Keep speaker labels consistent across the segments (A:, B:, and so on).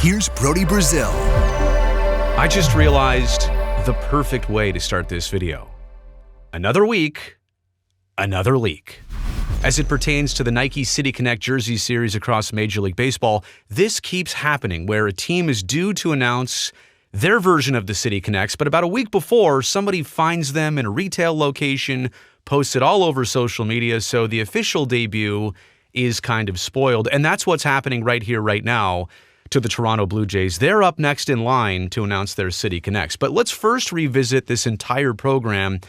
A: Here's Brody Brazil.
B: I just realized the perfect way to start this video. Another week, another leak. As it pertains to the Nike City Connect jersey series across Major League Baseball, this keeps happening where a team is due to announce their version of the City Connects, but about a week before, somebody finds them in a retail location, posts it all over social media, so the official debut is kind of spoiled. And that's what's happening right here, right now, to the Toronto Blue Jays. They're up next in line to announce their City Connects. But let's first revisit this entire program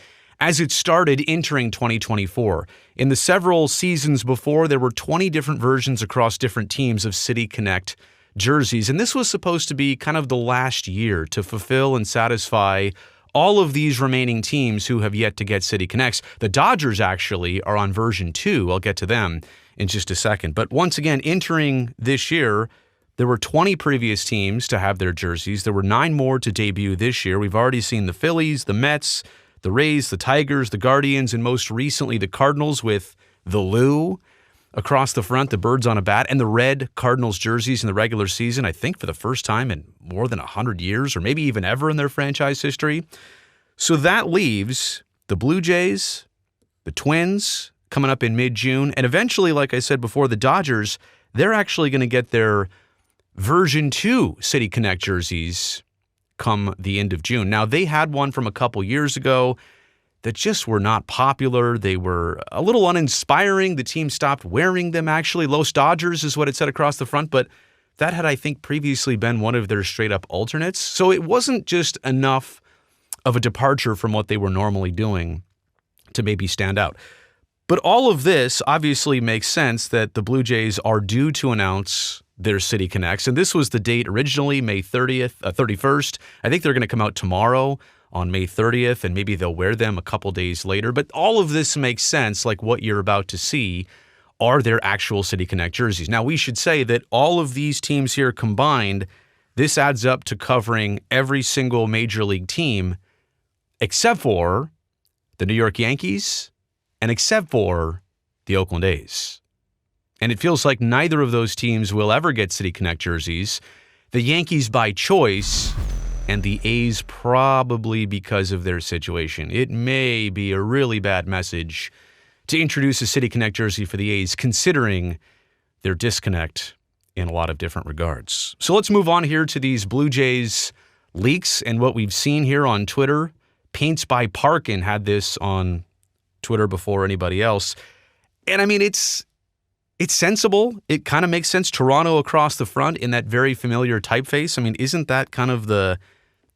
B: as it started entering 2024. In the several seasons before, there were 20 different versions across different teams of City Connect jerseys. And this was supposed to be kind of the last year to fulfill and satisfy all of these remaining teams who have yet to get City Connects. The Dodgers actually are on version 2. I'll get to them in just a second. But once again, entering this year, there were 20 previous teams to have their jerseys. There were 9 more to debut this year. We've already seen the Phillies, the Mets, the Rays, the Tigers, the Guardians, and most recently the Cardinals with the Lou across the front, the birds on a bat, and the red Cardinals jerseys in the regular season, I think for the first time in more than 100 years, or maybe even ever in their franchise history. So that leaves the Blue Jays, the Twins, coming up in mid-June, and eventually, like I said before, the Dodgers, they're actually going to get their version 2 City Connect jerseys come the end of June. Now, they had one from a couple years ago that just were not popular. They were a little uninspiring. The team stopped wearing them, actually. Los Dodgers is what it said across the front, but that had, I think, previously been one of their straight-up alternates. So it wasn't just enough of a departure from what they were normally doing to maybe stand out. But all of this obviously makes sense that the Blue Jays are due to announce their City Connects. And this was the date originally, May 31st. I think they're going to come out tomorrow on May 30th, and maybe they'll wear them a couple days later. But all of this makes sense, like what you're about to see are their actual City Connect jerseys. Now, we should say that all of these teams here combined, this adds up to covering every single major league team except for the New York Yankees and except for the Oakland A's. And it feels like neither of those teams will ever get City Connect jerseys. The Yankees by choice, and the A's probably because of their situation. It may be a really bad message to introduce a City Connect jersey for the A's, considering their disconnect in a lot of different regards. So let's move on here to these Blue Jays leaks and what we've seen here on Twitter. Paints by Parkin had this on Twitter before anybody else. And I mean, it's sensible. It kind of makes sense. Toronto across the front in that very familiar typeface. I mean, isn't that kind of the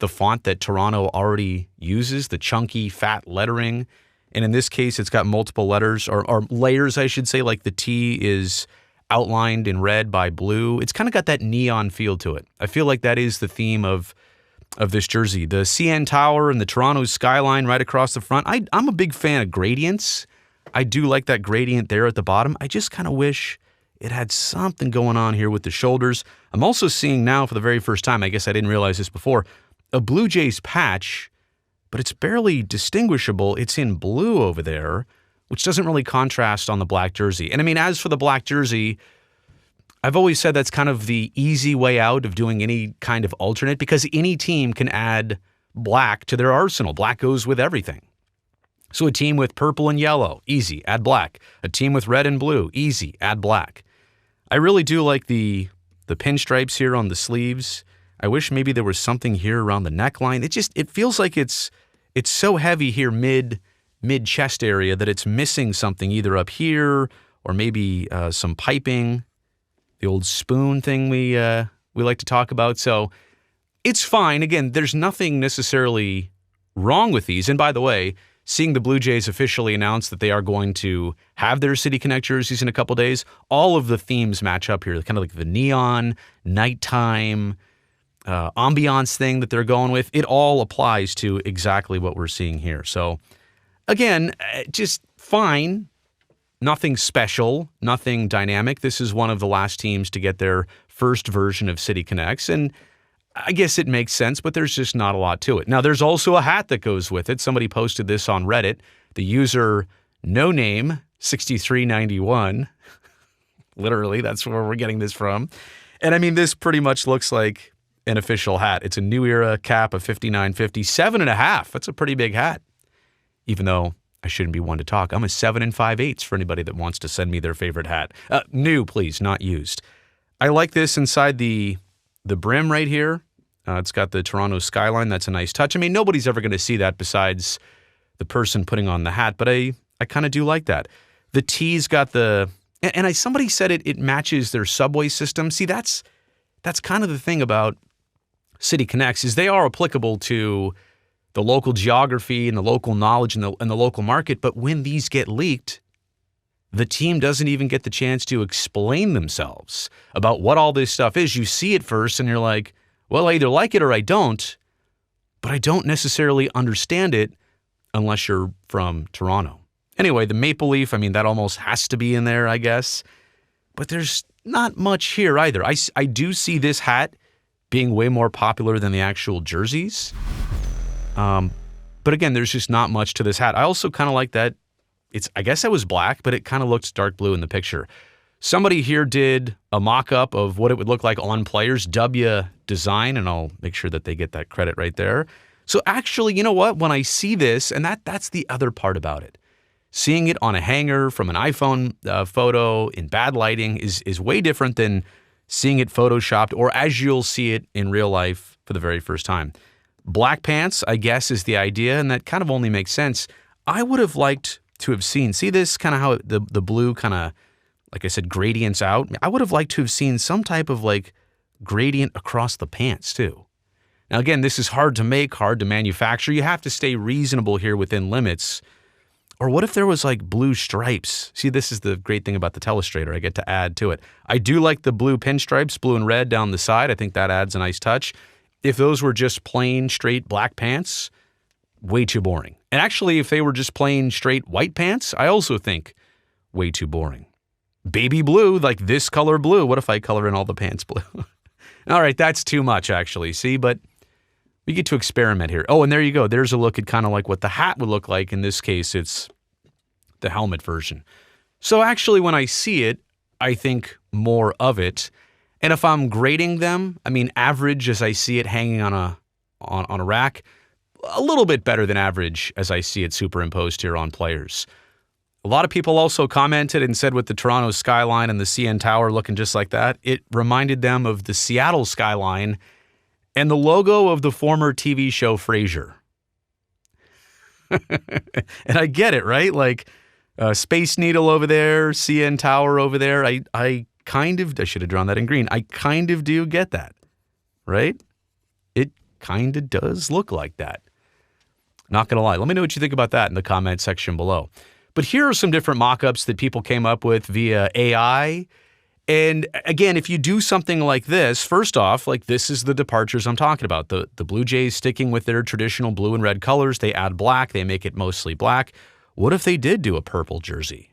B: font that Toronto already uses, the chunky, fat lettering? And in this case, it's got multiple letters or layers, I should say, like the T is outlined in red by blue. It's kind of got that neon feel to it. I feel like that is the theme of this jersey. The CN Tower and the Toronto skyline right across the front. I'm a big fan of gradients. I do like that gradient there at the bottom. I just kind of wish it had something going on here with the shoulders. I'm also seeing now for the very first time, I guess I didn't realize this before, a Blue Jays patch, but it's barely distinguishable. It's in blue over there, which doesn't really contrast on the black jersey. And I mean, as for the black jersey, I've always said that's kind of the easy way out of doing any kind of alternate because any team can add black to their arsenal. Black goes with everything. So a team with purple and yellow, easy, add black. A team with red and blue, easy, add black. I really do like the pinstripes here on the sleeves. I wish maybe there was something here around the neckline. It feels like it's so heavy here mid chest area that it's missing something either up here or maybe some piping, the old spoon thing we like to talk about. So it's fine. Again, there's nothing necessarily wrong with these. And by the way, seeing the Blue Jays officially announce that they are going to have their City Connect jerseys in a couple days, all of the themes match up here. Kind of like the neon, nighttime, ambiance thing that they're going with. It all applies to exactly what we're seeing here. So again, just fine. Nothing special, nothing dynamic. This is one of the last teams to get their first version of City Connects, and I guess it makes sense, but there's just not a lot to it. Now, there's also a hat that goes with it. Somebody posted this on Reddit. The user no name 6391, literally, that's where we're getting this from. And I mean, this pretty much looks like an official hat. It's a New Era cap of 59.50, 7.5. That's a pretty big hat. Even though I shouldn't be one to talk. I'm a 7 5/8 for anybody that wants to send me their favorite hat. New, please, not used. I like this inside the brim right here. It's got the Toronto skyline. That's a nice touch. I mean, nobody's ever going to see that besides the person putting on the hat, but I kind of do like that. The T's got the, and somebody said it matches their subway system. See, that's kind of the thing about City Connects is they are applicable to the local geography and the local knowledge and the local market. But when these get leaked, the team doesn't even get the chance to explain themselves about what all this stuff is. You see it first and you're like, well, I either like it or I don't, but I don't necessarily understand it unless you're from Toronto. Anyway, the maple leaf, I mean, that almost has to be in there, I guess. But there's not much here either. I do see this hat being way more popular than the actual jerseys. But again, there's just not much to this hat. I also kind of like that I guess it was black, but it kind of looked dark blue in the picture. Somebody here did a mock-up of what it would look like on players, W Design, and I'll make sure that they get that credit right there. So actually, you know what? When I see this, and that's the other part about it, seeing it on a hanger from an iPhone photo in bad lighting is way different than seeing it photoshopped or as you'll see it in real life for the very first time. Black pants, I guess, is the idea, and that kind of only makes sense. I would have liked to have seen, see this kind of how the blue kind of, like I said, gradients out. I would have liked to have seen some type of like gradient across the pants too. Now again, this is hard to make, hard to manufacture. You have to stay reasonable here within limits. Or what if there was like blue stripes? See, this is the great thing about the Telestrator. I get to add to it. I do like the blue pinstripes, blue and red down the side. I think that adds a nice touch. If those were just plain, straight black pants, way too boring. And actually, if they were just plain, straight white pants, I also think way too boring. Baby blue, like this color blue. What if I color in all the pants blue? All right, that's too much, actually. See, but we get to experiment here. Oh, and there you go. There's a look at kind of like what the hat would look like. In this case, it's the helmet version. So actually, when I see it, I think more of it. And if I'm grading them, I mean, average as I see it hanging on a rack, a little bit better than average as I see it superimposed here on players. A lot of people also commented and said with the Toronto skyline and the CN Tower looking just like that, it reminded them of the Seattle skyline and the logo of the former TV show Frasier. And I get it, right? Like Space Needle over there, CN Tower over there. I should have drawn that in green. I kind of do get that, right? It kind of does look like that. Not going to lie. Let me know what you think about that in the comment section below. But here are some different mock-ups that people came up with via AI. And again, if you do something like this, first off, like this is the departures I'm talking about. The Blue Jays sticking with their traditional blue and red colors. They add black. They make it mostly black. What if they did do a purple jersey?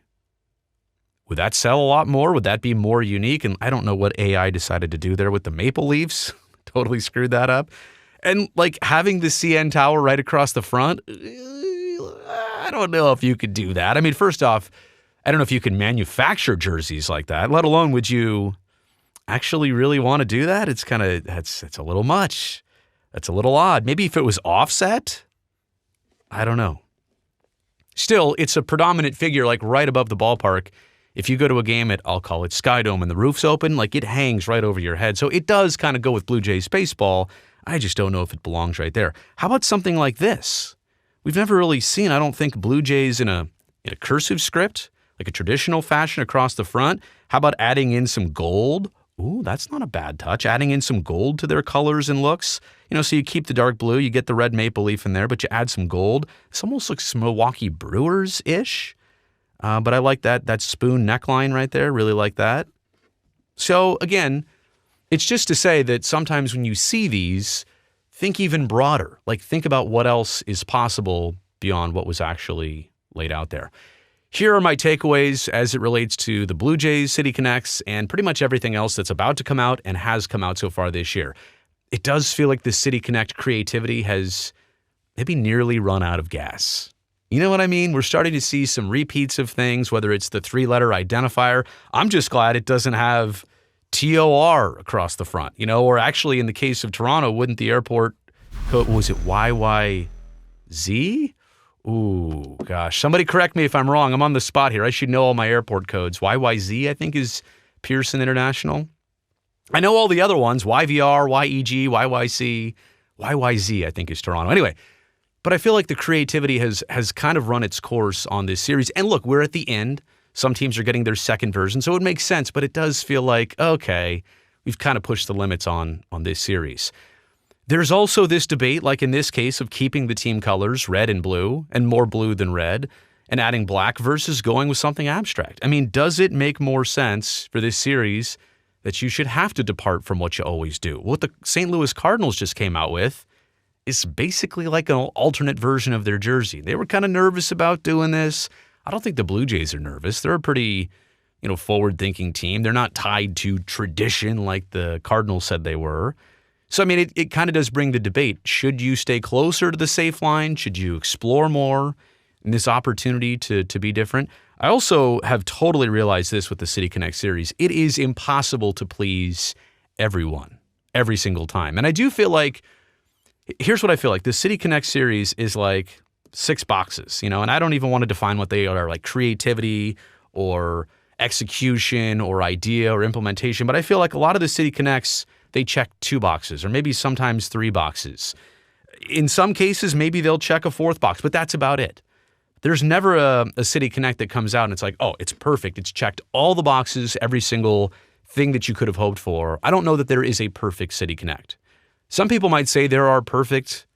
B: Would that sell a lot more? Would that be more unique? And I don't know what AI decided to do there with the maple leaves. Totally screwed that up. And like having the CN Tower right across the front, I don't know if you could do that. I mean, first off, I don't know if you can manufacture jerseys like that, let alone would you actually really want to do that? It's kind of, it's a little much. That's a little odd. Maybe if it was offset, I don't know. Still, it's a predominant figure like right above the ballpark. If you go to a game at, I'll call it Skydome, and the roof's open, like it hangs right over your head. So it does kind of go with Blue Jays baseball. I just don't know if it belongs right there. How about something like this? We've never really seen, I don't think, Blue Jays in a cursive script, like a traditional fashion across the front. How about adding in some gold? Ooh, that's not a bad touch. Adding in some gold to their colors and looks. You know, so you keep the dark blue, you get the red maple leaf in there, but you add some gold. This almost looks Milwaukee Brewers-ish. But I like that spoon neckline right there. Really like that. So again, it's just to say that sometimes when you see these, think even broader. Like think about what else is possible beyond what was actually laid out there. Here are my takeaways as it relates to the Blue Jays, City Connects, and pretty much everything else that's about to come out and has come out so far this year. It does feel like the City Connect creativity has maybe nearly run out of gas. You know what I mean? We're starting to see some repeats of things, whether it's the 3-letter identifier. I'm just glad it doesn't have TOR across the front, or actually in the case of Toronto, wouldn't the airport code, was it YYZ? Ooh, gosh. Somebody correct me if I'm wrong. I'm on the spot here. I should know all my airport codes. YYZ, I think, is Pearson International. I know all the other ones, YVR, YEG, YYC, YYZ, I think, is Toronto. Anyway, but I feel like the creativity has kind of run its course on this series. And look, we're at the end. Some teams are getting their second version, so it makes sense, but it does feel like, okay, we've kind of pushed the limits on this series. There's also this debate, like in this case, of keeping the team colors red and blue, and more blue than red, and adding black versus going with something abstract. I mean, does it make more sense for this series that you should have to depart from what you always do? What the St. Louis Cardinals just came out with is basically like an alternate version of their jersey. They were kind of nervous about doing this. I don't think the Blue Jays are nervous. They're a pretty, forward-thinking team. They're not tied to tradition like the Cardinals said they were. So, I mean, it kind of does bring the debate. Should you stay closer to the safe line? Should you explore more in this opportunity to be different? I also have totally realized this with the City Connect series. It is impossible to please everyone every single time. And I do feel like, here's what I feel like. The City Connect series is like 6 boxes, and I don't even want to define what they are, like creativity or execution or idea or implementation. But I feel like a lot of the City Connects, they check 2 boxes or maybe sometimes 3 boxes. In some cases, maybe they'll check a 4th box, but that's about it. There's never a City Connect that comes out and it's like, oh, it's perfect. It's checked all the boxes, every single thing that you could have hoped for. I don't know that there is a perfect City Connect. Some people might say there are perfect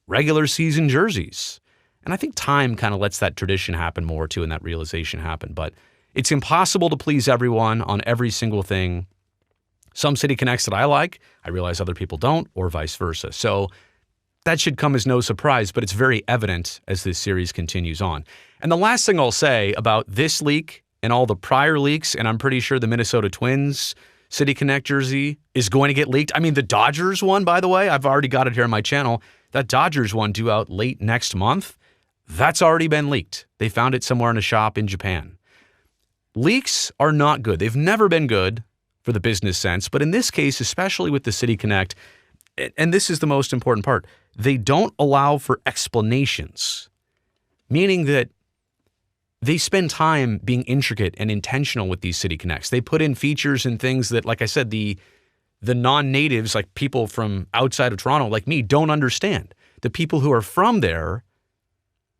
B: regular season jerseys. And I think time kind of lets that tradition happen more too, and that realization happen. But it's impossible to please everyone on every single thing. Some City Connects that I like, I realize other people don't, or vice versa. So that should come as no surprise, but it's very evident as this series continues on. And the last thing I'll say about this leak and all the prior leaks, and I'm pretty sure the Minnesota Twins City Connect jersey is going to get leaked. I mean, the Dodgers one, by the way, I've already got it here on my channel. That Dodgers one due out late next month, that's already been leaked. They found it somewhere in a shop in Japan. Leaks are not good. They've never been good for the business sense, but in this case, especially with the City Connect, and this is the most important part, they don't allow for explanations, meaning that they spend time being intricate and intentional with these City Connects. They put in features and things that, like I said, the non-natives, like people from outside of Toronto, like me, don't understand. The people who are from there,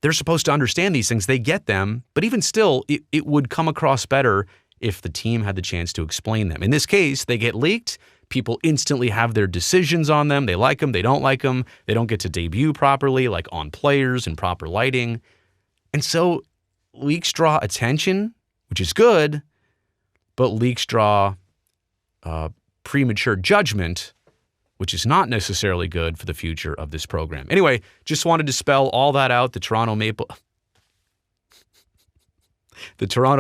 B: they're supposed to understand these things. They get them, but even still, it would come across better if the team had the chance to explain them. In this case, they get leaked. People instantly have their decisions on them. They like them, they don't like them. They don't get to debut properly, like on players and proper lighting. And so leaks draw attention, which is good, but leaks draw premature judgment, which is not necessarily good for the future of this program. Anyway, just wanted to spell all that out. The Toronto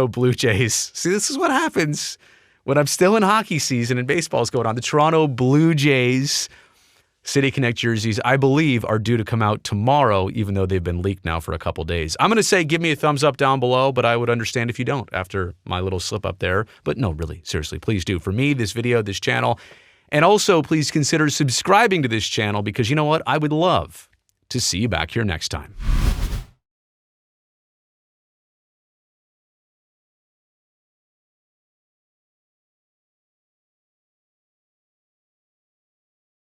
B: Blue Jays. See, this is what happens when I'm still in hockey season and baseball is going on. The Toronto Blue Jays City Connect jerseys, I believe, are due to come out tomorrow, even though they've been leaked now for a couple days. I'm going to say give me a thumbs up down below, but I would understand if you don't after my little slip up there. But no, really, seriously, please do. For me, this video, this channel, and also please consider subscribing to this channel because you know what? I would love to see you back here next time.